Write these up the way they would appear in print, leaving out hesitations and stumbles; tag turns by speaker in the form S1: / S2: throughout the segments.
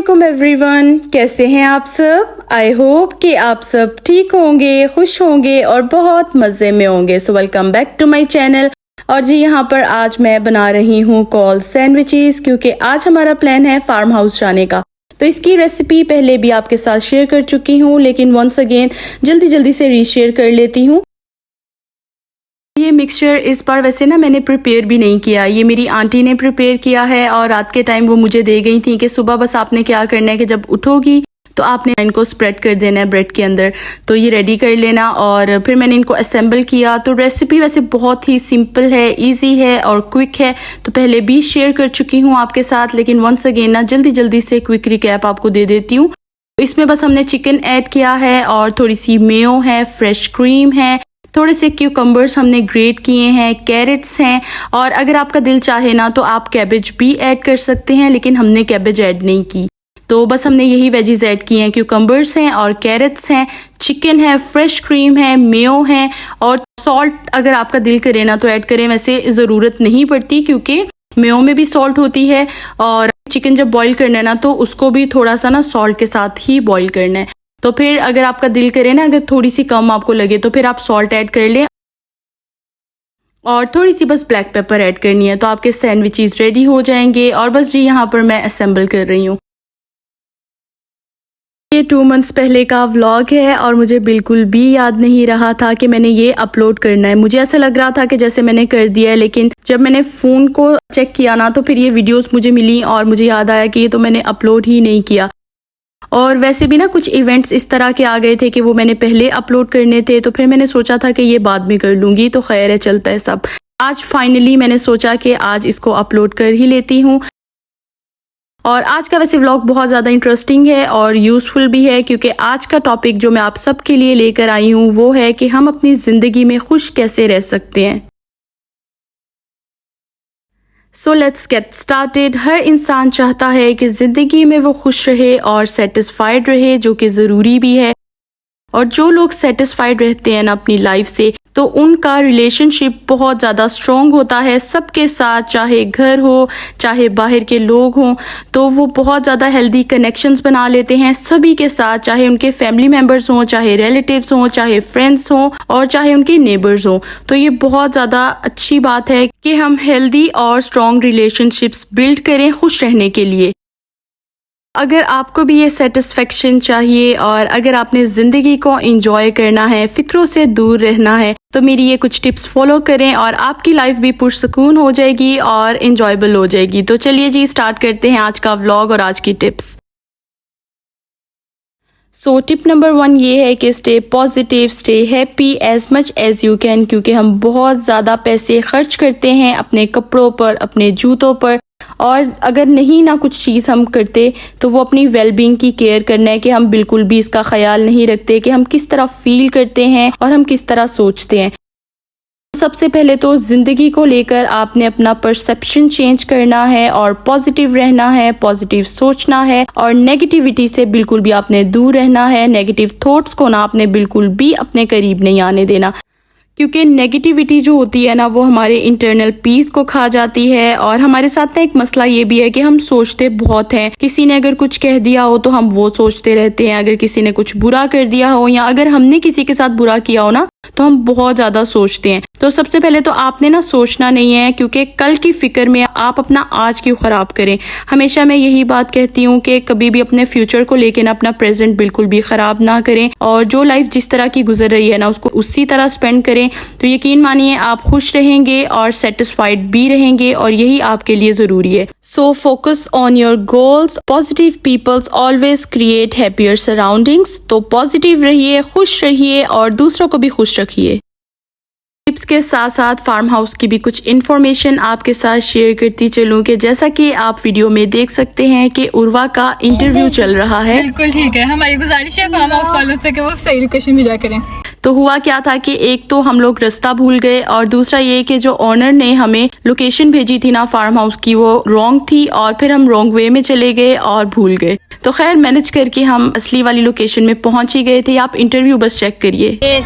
S1: अस्सलामुअलैकुम एवरीवन, कैसे हैं आप सब। आई होप कि आप सब ठीक होंगे, खुश होंगे और बहुत मज़े में होंगे। So welcome back to my channel. और जी यहाँ पर आज मैं बना रही हूँ कॉल सैंडविचेस, क्योंकि आज हमारा प्लान है फार्म हाउस जाने का। तो इसकी रेसिपी पहले भी आपके साथ शेयर कर चुकी हूँ, लेकिन वंस अगेन जल्दी से रीशेयर कर लेती हूँ। ये मिक्सचर इस बार वैसे ना मैंने प्रिपेयर भी नहीं किया, ये मेरी आंटी ने प्रिपेयर किया है और रात के टाइम वो मुझे दे गई थी कि सुबह बस आपने क्या करना है कि जब उठोगी तो आपने इनको स्प्रेड कर देना है ब्रेड के अंदर। तो ये रेडी कर लेना और फिर मैंने इनको असेंबल किया। तो रेसिपी वैसे बहुत ही सिंपल है, इजी है और क्विक है। तो पहले भी शेयर कर चुकी हूँ आपके साथ, लेकिन वंस अगेन ना जल्दी से क्विक रिकैप आपको दे देती हूँ। इसमें बस हमने चिकन ऐड किया है और थोड़ी सी मेयो है, फ्रेश क्रीम है, थोड़े से क्यूकम्बर्स हमने ग्रेट किए हैं, कैरेट्स हैं और अगर आपका दिल चाहे ना तो आप कैबेज भी ऐड कर सकते हैं, लेकिन हमने कैबेज ऐड नहीं की। तो बस हमने यही वेजीज ऐड किए हैं, क्यूकम्बर्स हैं और कैरेट्स हैं, चिकन है, फ्रेश क्रीम है, मेयो है और सॉल्ट अगर आपका दिल करे ना तो ऐड करें, वैसे ज़रूरत नहीं पड़ती क्योंकि मेयो में भी सॉल्ट होती है। और चिकन जब बॉईल करना है ना तो उसको भी थोड़ा सा ना सॉल्ट के साथ ही बॉईल करना है। तो फिर अगर आपका दिल करे ना, अगर थोड़ी सी कम आपको लगे तो फिर आप सॉल्ट ऐड कर लें और थोड़ी सी बस ब्लैक पेपर ऐड करनी है, तो आपके सैंडविचेस रेडी हो जाएंगे। और बस जी यहाँ पर मैं असेंबल कर रही हूँ। ये 2 मंथ्स पहले का व्लॉग है और मुझे बिल्कुल भी याद नहीं रहा था कि मैंने ये अपलोड करना है। मुझे ऐसा लग रहा था कि जैसे मैंने कर दिया है, लेकिन जब मैंने फ़ोन को चेक किया ना तो फिर ये वीडियोस मुझे मिली और मुझे याद आया कि ये तो मैंने अपलोड ही नहीं किया। और वैसे भी ना कुछ इवेंट्स इस तरह के आ गए थे कि वो मैंने पहले अपलोड करने थे, तो फिर मैंने सोचा था कि ये बाद में कर लूँगी। तो खैर है, चलता है सब। आज फाइनली मैंने सोचा कि आज इसको अपलोड कर ही लेती हूँ। और आज का वैसे व्लॉग बहुत ज़्यादा इंटरेस्टिंग है और यूज़फुल भी है, क्योंकि आज का टॉपिक जो मैं आप सबके लिए लेकर आई हूँ वो है कि हम अपनी ज़िंदगी में खुश कैसे रह सकते हैं। So let's get started. हर इंसान चाहता है कि ज़िंदगी में वो खुश रहे और सेटिस्फाइड रहे, जो कि ज़रूरी भी है। और जो लोग सेटिस्फाइड रहते हैं ना अपनी लाइफ से, तो उनका रिलेशनशिप बहुत ज़्यादा स्ट्रॉन्ग होता है सबके साथ, चाहे घर हो चाहे बाहर के लोग हों। तो वो बहुत ज़्यादा हेल्दी कनेक्शंस बना लेते हैं सभी के साथ, चाहे उनके फैमिली मेम्बर्स हों, चाहे रिलेटिव्स हों, चाहे फ्रेंड्स हों और चाहे उनके नेबर्स हों। तो ये बहुत ज़्यादा अच्छी बात है कि हम हेल्दी और स्ट्रॉन्ग रिलेशनशिप्स बिल्ड करें खुश रहने के लिए। अगर आपको भी ये सेटिस्फेक्शन चाहिए और अगर आपने ज़िंदगी को एंजॉय करना है, फ़िक्रों से दूर रहना है, तो मेरी ये कुछ टिप्स फॉलो करें और आपकी लाइफ भी पुरसुकून हो जाएगी और एंजॉयबल हो जाएगी। तो चलिए जी स्टार्ट करते हैं आज का व्लॉग और आज की टिप्स। सो टिप नंबर 1 ये है कि stay positive, stay happy as much as you can, क्योंकि हम बहुत ज़्यादा पैसे खर्च करते हैं अपने कपड़ों पर, अपने जूतों पर, और अगर नहीं ना कुछ चीज़ हम करते तो वो अपनी वेलबींग की केयर करना है कि हम बिल्कुल भी इसका ख्याल नहीं रखते कि हम किस तरह फील करते हैं और हम किस तरह सोचते हैं। सबसे पहले तो ज़िंदगी को लेकर आपने अपना परसेप्शन चेंज करना है और पॉजिटिव रहना है, पॉजिटिव सोचना है और नेगेटिविटी से बिल्कुल भी आपने दूर रहना है। नेगेटिव थॉट्स को ना आपने बिल्कुल भी अपने करीब नहीं आने देना, क्योंकि नेगेटिविटी जो होती है ना वो हमारे इंटरनल पीस को खा जाती है। और हमारे साथ ना एक मसला ये भी है कि हम सोचते बहुत हैं। किसी ने अगर कुछ कह दिया हो तो हम वो सोचते रहते हैं, अगर किसी ने कुछ बुरा कर दिया हो या अगर हमने किसी के साथ बुरा किया हो ना तो हम बहुत ज़्यादा सोचते हैं। तो सबसे पहले तो आपने ना सोचना नहीं है, क्योंकि कल की फिक्र में आप अपना आज क्यों ख़राब करें। हमेशा मैं यही बात कहती हूँ कि कभी भी अपने फ्यूचर को लेकर अपना प्रेजेंट बिल्कुल भी ख़राब ना करें और जो लाइफ जिस तरह की गुजर रही है ना उसको उसी तरह स्पेंड करें। तो यकीन मानिए आप खुश रहेंगे और सेटिस्फाइड भी रहेंगे और यही आपके लिए ज़रूरी है। So focus on your goals. Positive peoples always create happier surroundings. तो पॉजिटिव रहिए, खुश रहिए और दूसरों को भी खुश रखिए। टिप्स के साथ साथ फार्म हाउस की भी कुछ इन्फॉर्मेशन आपके साथ शेयर करती चलूँ कि जैसा कि आप वीडियो में देख सकते हैं कि उर्वा का इंटरव्यू चल रहा है।
S2: बिल्कुल ठीक है, हमारी गुजारिश है फार्म हाउस वालों से कि वो सही लोकेशन भेजा करें।
S1: तो हुआ क्या था कि एक तो हम लोग रास्ता भूल गए और दूसरा ये कि जो ओनर ने हमें लोकेशन भेजी थी ना फार्म हाउस की वो रॉन्ग थी और फिर हम रॉन्ग वे में चले गए और भूल गए। तो खैर मैनेज करके हम असली वाली लोकेशन में पहुंच ही गए थे। आप इंटरव्यू बस चेक करिए।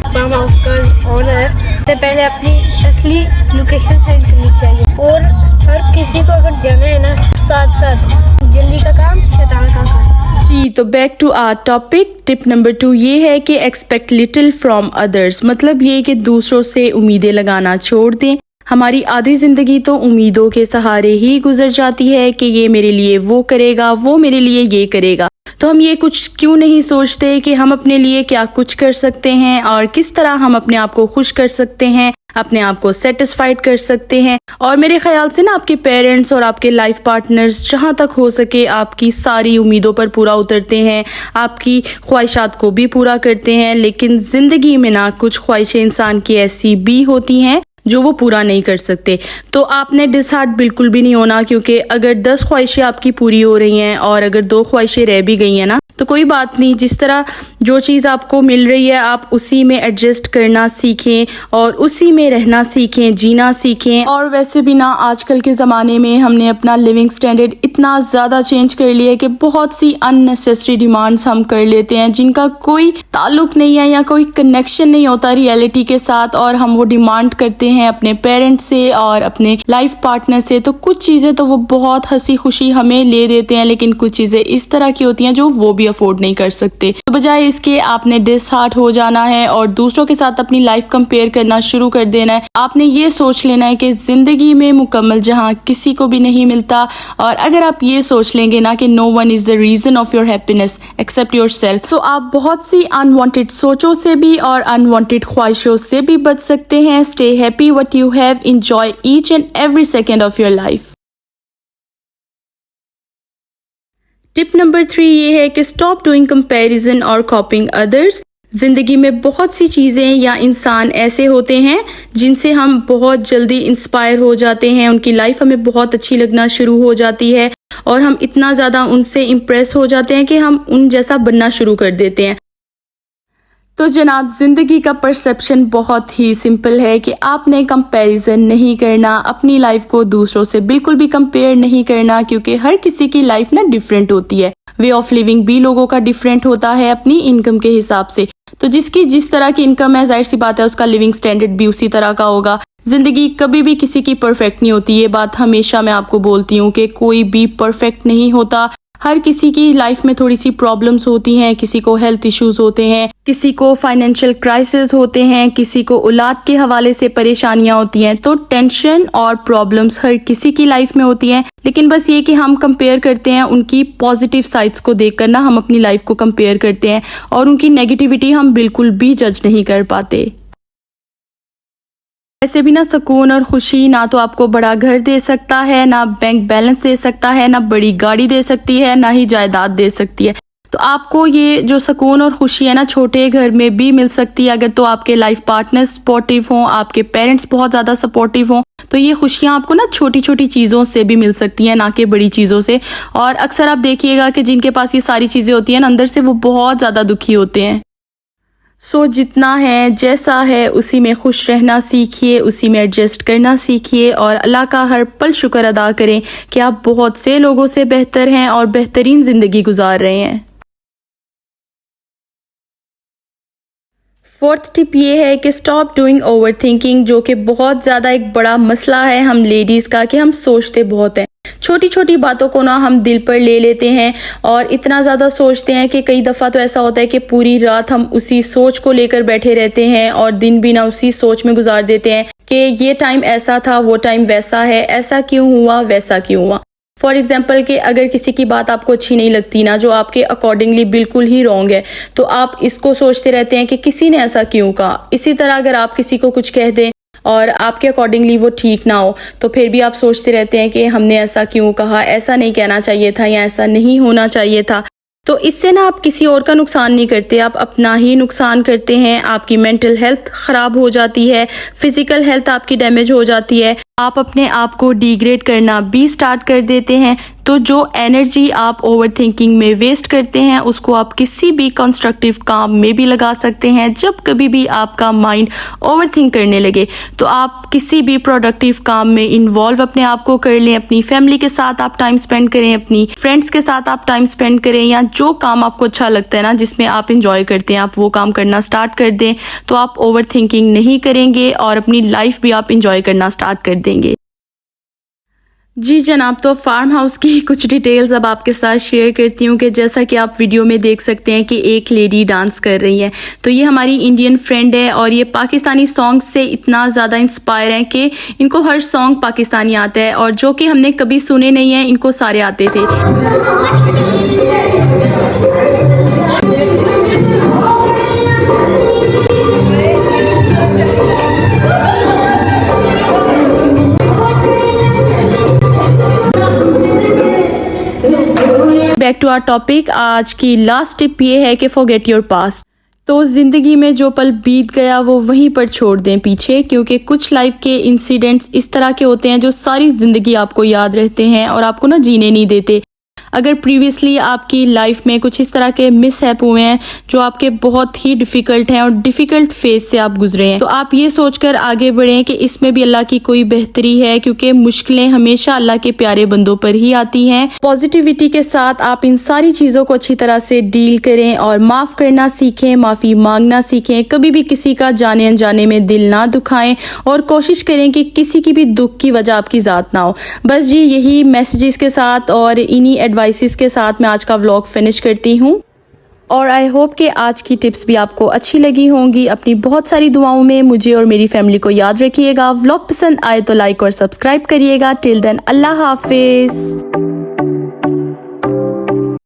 S3: फार्म हाउस का ओनर से पहले अपनी असली लोकेशन सेंड करनी चाहिए और हर किसी को अगर जाना है ना साथ साथ जल्दी का काम शैतान का काम।
S1: जी, तो back to our topic. Tip number 2 ये है कि एक्सपेक्ट लिटिल फ्रॉम अदर्स, मतलब ये कि दूसरों से उम्मीदें लगाना छोड़ दें। हमारी आधी ज़िंदगी तो उम्मीदों के सहारे ही गुजर जाती है कि ये मेरे लिए वो करेगा, वो मेरे लिए ये करेगा। तो हम ये कुछ क्यों नहीं सोचते कि हम अपने लिए क्या कुछ कर सकते हैं और किस तरह हम अपने आप को खुश कर सकते हैं, अपने आप को सेटिस्फाइड कर सकते हैं। और मेरे ख्याल से ना आपके पेरेंट्स और आपके लाइफ पार्टनर्स जहाँ तक हो सके आपकी सारी उम्मीदों पर पूरा उतरते हैं, आपकी ख्वाहिशात को भी पूरा करते हैं। लेकिन ज़िंदगी में ना कुछ ख्वाहिशें इंसान की ऐसी भी होती हैं जो वो पूरा नहीं कर सकते। तो आपने डिसहार्ट बिल्कुल भी नहीं होना, क्योंकि अगर 10 ख्वाहिशें आपकी पूरी हो रही हैं और अगर 2 ख्वाहिशें रह भी गई हैं ना, तो कोई बात नहीं। जिस तरह जो चीज़ आपको मिल रही है आप उसी में एडजस्ट करना सीखें और उसी में रहना सीखें, जीना सीखें। और वैसे भी ना आजकल के ज़माने में हमने अपना लिविंग स्टैंडर्ड इतना ज़्यादा चेंज कर लिया है कि बहुत सी अननेसेसरी डिमांड्स हम कर लेते हैं जिनका कोई ताल्लुक नहीं है या कोई कनेक्शन नहीं होता रियलिटी के साथ, और हम वो डिमांड करते हैं अपने पेरेंट्स से और अपने लाइफ पार्टनर से। तो कुछ चीज़ें तो वो बहुत हंसी खुशी हमें ले देते हैं, लेकिन कुछ चीज़ें इस तरह की होती हैं जो वो भी अफोर्ड नहीं कर सकते। तो बजाय इसके आपने डिसहार्ट हो जाना है और दूसरों के साथ अपनी लाइफ कंपेयर करना शुरू कर देना है। आपने ये सोच लेना है कि जिंदगी में मुकम्मल जहां किसी को भी नहीं मिलता। और अगर आप ये सोच लेंगे ना कि no one is the reason of your happiness except yourself, तो आप बहुत सी अनवांटेड सोचों से भी और अनवांटेड ख्वाहिशों से भी बच सकते हैं। Stay happy what you have, enjoy each and every second of your life. Tip number 3 ये है कि स्टॉप डूइंग कंपैरिजन और कॉपिंग अदर्स। जिंदगी में बहुत सी चीज़ें या इंसान ऐसे होते हैं जिनसे हम बहुत जल्दी इंस्पायर हो जाते हैं, उनकी लाइफ हमें बहुत अच्छी लगना शुरू हो जाती है और हम इतना ज़्यादा उनसे इम्प्रेस हो जाते हैं कि हम उन जैसा बनना शुरू कर देते हैं। तो जनाब, ज़िंदगी का परसेप्शन बहुत ही सिंपल है कि आपने कंपैरिजन नहीं करना, अपनी लाइफ को दूसरों से बिल्कुल भी कंपेयर नहीं करना, क्योंकि हर किसी की लाइफ ना डिफरेंट होती है। वे ऑफ लिविंग भी लोगों का डिफरेंट होता है अपनी इनकम के हिसाब से। तो जिसकी जिस तरह की इनकम है, जाहिर सी बात है उसका लिविंग स्टैंडर्ड भी उसी तरह का होगा। जिंदगी कभी भी किसी की परफेक्ट नहीं होती, ये बात हमेशा मैं आपको बोलती हूँ कि कोई भी परफेक्ट नहीं होता। हर किसी की लाइफ में थोड़ी सी प्रॉब्लम्स होती हैं, किसी को हेल्थ इश्यूज होते हैं, किसी को फाइनेंशियल क्राइसिस होते हैं, किसी को औलाद के हवाले से परेशानियां होती हैं। तो टेंशन और प्रॉब्लम्स हर किसी की लाइफ में होती हैं, लेकिन बस ये कि हम कंपेयर करते हैं उनकी पॉजिटिव साइड्स को देखकर ना, हम अपनी लाइफ को कंपेयर करते हैं और उनकी नेगेटिविटी हम बिल्कुल भी जज नहीं कर पाते। ऐसे भी ना सुकून और खुशी ना तो आपको बड़ा घर दे सकता है, ना बैंक बैलेंस दे सकता है, ना बड़ी गाड़ी दे सकती है, ना ही जायदाद दे सकती है। तो आपको ये जो सुकून और खुशी है ना छोटे घर में भी मिल सकती है, अगर तो आपके लाइफ पार्टनर सपोर्टिव हों, आपके पेरेंट्स बहुत ज़्यादा सपोर्टिव हों। तो ये खुशियाँ आपको ना छोटी छोटी चीज़ों से भी मिल सकती हैं, ना कि बड़ी चीज़ों से। और अक्सर आप देखिएगा कि जिनके पास ये सारी चीज़ें होती हैं ना, अंदर से वो बहुत ज़्यादा दुखी होते हैं। सो जितना है जैसा है उसी में खुश रहना सीखिए, उसी में एडजस्ट करना सीखिए और अल्लाह का हर पल शुक्र अदा करें कि आप बहुत से लोगों से बेहतर हैं और बेहतरीन ज़िंदगी गुजार रहे हैं। 4th टिप ये है कि स्टॉप डूइंग ओवर थिंकिंग, जो कि बहुत ज़्यादा एक बड़ा मसला है हम लेडीज़ का, कि हम सोचते बहुत हैं। छोटी छोटी बातों को ना हम दिल पर ले लेते हैं और इतना ज़्यादा सोचते हैं कि कई दफ़ा तो ऐसा होता है कि पूरी रात हम उसी सोच को लेकर बैठे रहते हैं और दिन भी ना उसी सोच में गुजार देते हैं कि ये टाइम ऐसा था, वो टाइम वैसा है, ऐसा क्यों हुआ, वैसा क्यों हुआ। फॉर एग्जाम्पल कि अगर किसी की बात आपको अच्छी नहीं लगती ना, जो आपके अकॉर्डिंगली बिल्कुल ही रॉन्ग है, तो आप इसको सोचते रहते हैं कि किसी ने ऐसा क्यों कहा। इसी तरह अगर आप किसी को कुछ कह दें और आपके अकॉर्डिंगली वो ठीक ना हो, तो फिर भी आप सोचते रहते हैं कि हमने ऐसा क्यों कहा, ऐसा नहीं कहना चाहिए था या ऐसा नहीं होना चाहिए था। तो इससे ना आप किसी और का नुकसान नहीं करते, आप अपना ही नुकसान करते हैं। आपकी मेंटल हेल्थ ख़राब हो जाती है, फिज़िकल हेल्थ आपकी डैमेज हो जाती है, आप अपने आप को डिग्रेड करना भी स्टार्ट कर देते हैं। तो जो एनर्जी आप ओवर थिंकिंग में वेस्ट करते हैं उसको आप किसी भी कंस्ट्रक्टिव काम में भी लगा सकते हैं। जब कभी भी आपका माइंड ओवर थिंक करने लगे तो आप किसी भी प्रोडक्टिव काम में इन्वॉल्व अपने आप को कर लें। अपनी फैमिली के साथ आप टाइम स्पेंड करें, अपनी फ्रेंड्स के साथ आप टाइम स्पेंड करें, या जो काम आपको अच्छा लगता है ना, जिसमें आप इंजॉय करते हैं, आप वो काम करना स्टार्ट कर दें। तो आप ओवर थिंकिंग नहीं करेंगे और अपनी लाइफ भी आप इंजॉय करना स्टार्ट कर देंगे। जी जनाब, तो फार्म हाउस की कुछ डिटेल्स अब आपके साथ शेयर करती हूँ कि जैसा कि आप वीडियो में देख सकते हैं कि एक लेडी डांस कर रही है। तो ये हमारी इंडियन फ्रेंड है और ये पाकिस्तानी सॉन्ग से इतना ज़्यादा इंस्पायर है कि इनको हर सॉन्ग पाकिस्तानी आता है और जो कि हमने कभी सुने नहीं हैं, इनको सारे आते थे। बैक टू आवर टॉपिक, आज की लास्ट टिप ये है कि फॉरगेट योर पास्ट। तो ज़िंदगी में जो पल बीत गया वो वहीं पर छोड़ दें पीछे, क्योंकि कुछ लाइफ के इंसिडेंट्स इस तरह के होते हैं जो सारी ज़िंदगी आपको याद रहते हैं और आपको ना जीने नहीं देते। अगर प्रीवियसली आपकी लाइफ में कुछ इस तरह के मिसहैप हुए हैं जो आपके बहुत ही डिफ़िकल्ट हैं और डिफ़िकल्ट फेज से आप गुजरे हैं, तो आप ये सोचकर आगे बढ़ें कि इसमें भी अल्लाह की कोई बेहतरी है, क्योंकि मुश्किलें हमेशा अल्लाह के प्यारे बंदों पर ही आती हैं। पॉजिटिविटी के साथ आप इन सारी चीज़ों को अच्छी तरह से डील करें और माफ़ करना सीखें, माफ़ी मांगना सीखें, कभी भी किसी का जाने अनजाने में दिल ना दुखाएं और कोशिश करें कि किसी की भी दुख की वजह आपकी ज़ात ना हो। बस जी यही मैसेजेस के साथ और इन्हीं एडवाइसेस के साथ मैं आज का व्लॉग फिनिश करती हूँ और आई होप कि आज की टिप्स भी आपको अच्छी लगी होंगी। अपनी बहुत सारी दुआओं में मुझे और मेरी फैमिली को याद रखिएगा। व्लॉग पसंद आए तो लाइक और सब्सक्राइब करिएगा। टिल देन अल्लाह हाफिज़।